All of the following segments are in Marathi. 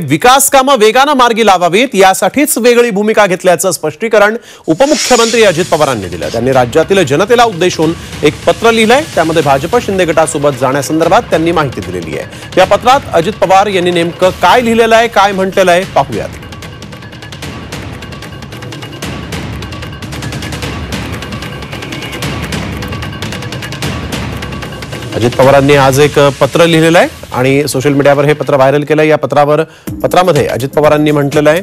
विकास कामं वेगानं मार्गी लावावीत यासाठीच वेगळी भूमिका घेतल्याचं स्पष्टीकरण उपमुख्यमंत्री अजित पवारांनी दिलं। त्यांनी राज्यातील जनतेला उद्देशून एक पत्र लिहिलंय। त्यामध्ये भाजप शिंदे गटासोबत जाण्यासंदर्भात त्यांनी माहिती दिलेली आहे। या पत्रात अजित पवार यांनी नेमकं काय लिहिलेलं आहे, काय म्हटलेलं आहे पाहूयात। अजित पवारांनी आज एक पत्र लिहिलेलं आहे आणि सोशल मीडियावर हे पत्र व्हायरल केलंय। या पत्रामध्ये अजित पवारांनी म्हटलेलं आहे,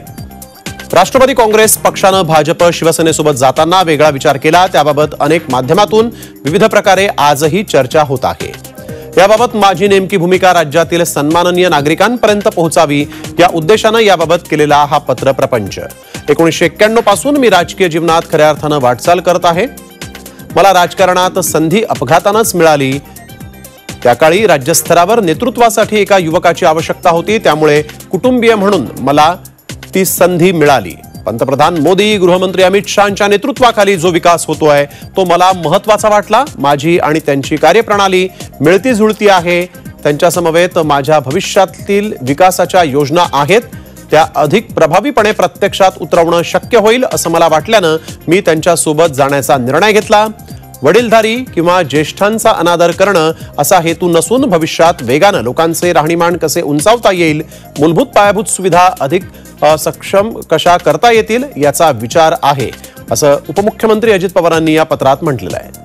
राष्ट्रवादी काँग्रेस पक्षानं भाजप शिवसेनेसोबत जाताना वेगळा विचार केला, त्याबाबत अनेक माध्यमातून विविध प्रकारे आजही चर्चा होत आहे। याबाबत माझी नेमकी भूमिका राज्यातील सन्माननीय नागरिकांपर्यंत पोहोचावी या उद्देशानं याबाबत केलेला हा पत्र प्रपंच। 1991 पासून मी राजकीय जीवनात खऱ्या अर्थानं वाटचाल करत आहे। मला राजकारणात संधी अपघातानंच मिळाली। त्याकाळी राज्यस्तरावर नेतृत्वासाठी एका युवकाची आवश्यकता होती, त्यामुळे कुटुंबीय म्हणून मला ती संधी मिळाली। पंतप्रधान मोदी, गृहमंत्री अमित शहांच्या नेतृत्वाखाली जो विकास होतोय तो मला महत्त्वाचा वाटला। माझी आणि त्यांची कार्यप्रणाली मिळती जुळती आहे। त्यांच्या समवेत माझ्या भविष्यातील विकासाच्या योजना आहेत, त्या अधिक प्रभावीपणे प्रत्यक्षात उतरवणं शक्य होईल असं मला वाटल्यानं मी त्यांच्या सोबत जाण्याचा निर्णय घेतला। वडीलधारी किंवा ज्येष्ठांचा अनादर करणं असा हेतू नसून भविष्यात वेगानं लोकांचे राहणीमान कसे उंचावता येईल, मूलभूत पायाभूत सुविधा अधिक सक्षम कशा करता येतील याचा विचार आहे, असं उपमुख्यमंत्री अजित पवारांनी या पत्रात म्हटलेलं आहे।